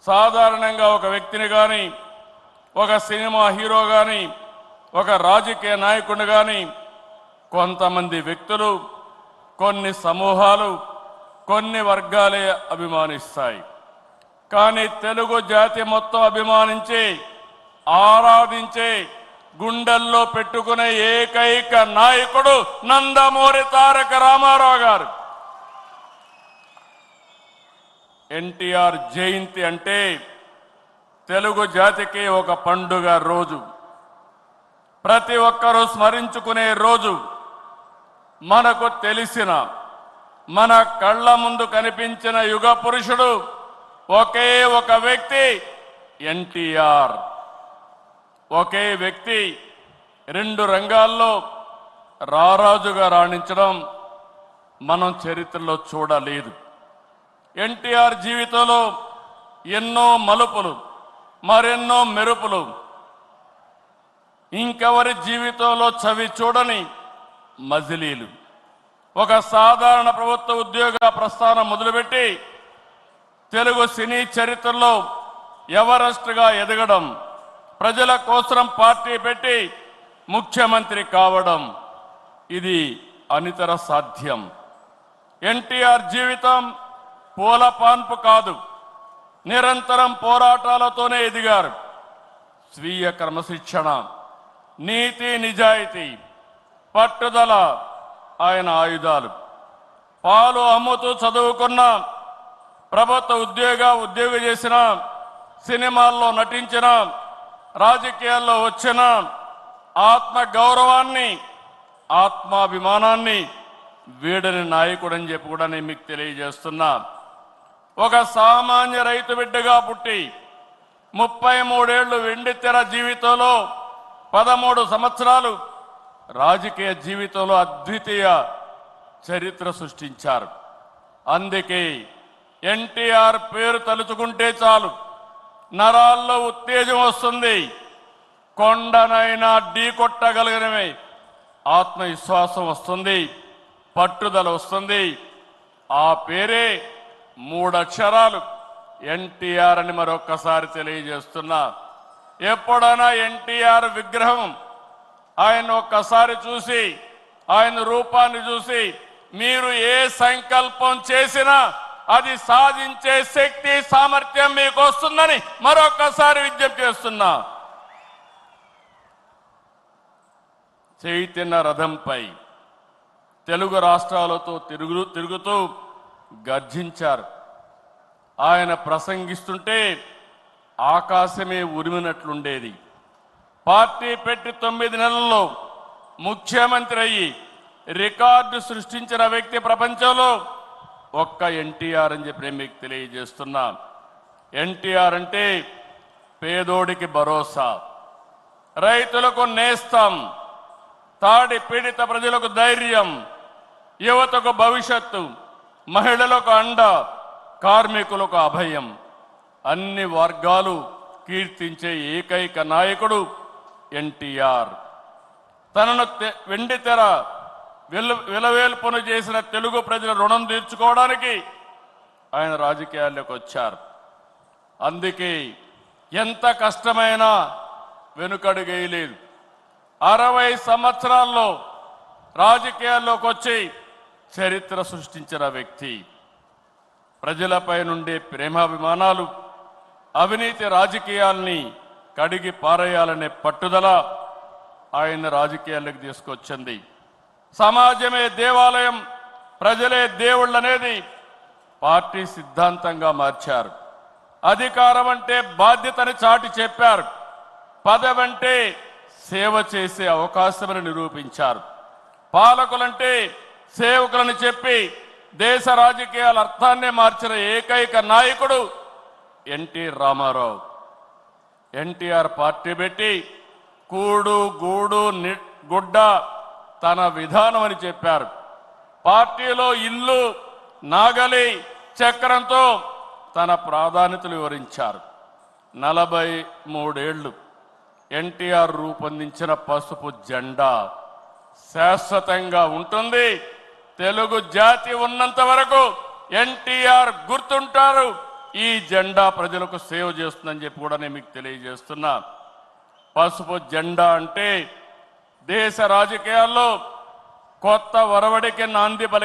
సాధారణంగా ఒక వ్యక్తిని కానీ, ఒక సినిమా హీరో కానీ, ఒక రాజకీయ నాయకుడిని కానీ కొంతమంది వ్యక్తులు, కొన్ని సమూహాలు, కొన్ని వర్గాలే అభిమానిస్తాయి. కానీ తెలుగు జాతి మొత్తం అభిమానించి, ఆరాధించే, గుండెల్లో పెట్టుకునే ఏకైక నాయకుడు నందమూరి తారక రామారావు గారు. ఎన్టీఆర్ జయంతి అంటే తెలుగు జాతికి ఒక పండుగ రోజు, ప్రతి ఒక్కరూ స్మరించుకునే రోజు. మనకు తెలిసిన, మన కళ్ళ ముందు కనిపించిన యుగ పురుషుడు ఒకే ఒక వ్యక్తి ఎన్టీఆర్. ఒకే వ్యక్తి రెండు రంగాల్లో రారాజుగా రాణించడం మనం చరిత్రలో చూడలేదు. ఎన్టీఆర్ జీవితంలో ఎన్నో మలుపులు, మరెన్నో మెరుపులు, ఇంకెవరి జీవితంలో చవి చూడని మజిలీలు. ఒక సాధారణ ప్రభుత్వ ఉద్యోగ ప్రస్థానం మొదలుపెట్టి తెలుగు సినీ చరిత్రలో ఎవరెస్ట్గా ఎదగడం, ప్రజల కోసం పార్టీ పెట్టి ముఖ్యమంత్రి కావడం, ఇది అనితర సాధ్యం. ఎన్టీఆర్ జీవితం పూల పాన్పు కాదు, నిరంతరం పోరాటాలతోనే ఎదిగారు. స్వీయ క్రమశిక్షణ, నీతి నిజాయితీ, పట్టుదల ఆయన ఆయుధాలు. పాలు అమ్ముతూ చదువుకున్న, ప్రభుత్వ ఉద్యోగం చేసిన, సినిమాల్లో నటించిన, రాజకీయాల్లో వచ్చిన, ఆత్మ గౌరవాన్ని, ఆత్మాభిమానాన్ని వీడని నాయకుడని చెప్పి కూడా నేను మీకు తెలియజేస్తున్నా. ఒక సామాన్య రైతు బిడ్డగా పుట్టి 33 ఏళ్లు వెండితెర జీవితంలో 13 సంవత్సరాలు రాజకీయ జీవితంలో అద్వితీయ చరిత్ర సృష్టించారు. అందుకే ఎన్టీఆర్ పేరు తలుచుకుంటే చాలు నరాల్లో ఉత్తేజం వస్తుంది. కొండనైనా ఢీ కొట్టగలిగినమే ఆత్మవిశ్వాసం వస్తుంది, పట్టుదల వస్తుంది. ఆ పేరే 3 అక్షరాలు ఎన్టీఆర్ అని మరొక్కసారి తెలియజేస్తున్నా. ఎప్పుడైనా ఎన్టీఆర్ విగ్రహం ఆయన ఒక్కసారి చూసి, ఆయన రూపాన్ని చూసి మీరు ఏ సంకల్పం చేసినా అది సాధించే శక్తి, సామర్థ్యం మీకు వస్తుందని మరొక్కసారి విజ్ఞప్తి చేస్తున్నా. చైతన్య రథంపై తెలుగు రాష్ట్రాలతో తిరుగుతూ గర్జించారు. ఆయన ప్రసంగిస్తుంటే ఆకాశమే ఉరిమినట్లుండేది. పార్టీ పెట్టి 9 నెలల్లో ముఖ్యమంత్రి అయ్యి రికార్డు సృష్టించిన వ్యక్తి ప్రపంచంలో ఒక్క ఎన్టీఆర్ అని చెప్పి నేను మీకు తెలియజేస్తున్నా. ఎన్టీఆర్ అంటే పేదోడికి భరోసా, రైతులకు నేస్తం, తాడి పీడిత ప్రజలకు ధైర్యం, యువతకు భవిష్యత్తు, మహిళలకు అండ, కార్మికులకు అభయం. అన్ని వర్గాలు కీర్తించే ఏకైక నాయకుడు ఎన్టీఆర్. తనను వెండితెర విలవేల్పును చేసిన తెలుగు ప్రజల రుణం తీర్చుకోవడానికి ఆయన రాజకీయాల్లోకి వచ్చారు. అందుకే ఎంత కష్టమైనా వెనుకడుగేయలేదు. 60 సంవత్సరాల్లో రాజకీయాల్లోకి వచ్చి చరిత్ర సృష్టించిన వ్యక్తి. ప్రజలపై నుండే ప్రేమాభిమానాలు, అవినీతి రాజకీయాల్ని కడిగి పారేయాలనే పట్టుదల ఆయన రాజకీయాల్లోకి తీసుకొచ్చింది. సమాజమే దేవాలయం, ప్రజలే దేవుళ్ళనేది పార్టీ సిద్ధాంతంగా మార్చారు. అధికారం అంటే బాధ్యతని చాటి చెప్పారు. పదవంటే సేవ చేసే అవకాశమని నిరూపించారు. పాలకులంటే సేవకులని చెప్పి దేశ రాజకీయాల అర్థాన్నే మార్చిన ఏకైక నాయకుడు ఎన్టీ రామారావు. ఎన్టీఆర్ పార్టీ పెట్టి కూడు గూడు గుడ్డ తన విధానం అని చెప్పారు. పార్టీలో ఇల్లు, నాగలి, చక్రంతో తన ప్రాధాన్యతలు వివరించారు. 43 ఏళ్లు ఎన్టీఆర్ రూపొందించిన పసుపు జెండా శాశ్వతంగా ఉంటుంది. తెలుగు జాతి ఉన్నంత వరకు ఎన్టీఆర్ గుర్తుంటారు, ఈ జెండా ప్రజలకు సేవ చేస్తుందని చెప్పి కూడా నేను మీకు తెలియజేస్తున్నా. పసుపు జెండా అంటే దేశ రాజకీయాల్లో కొత్త ఒరవడికి నాంది పలికే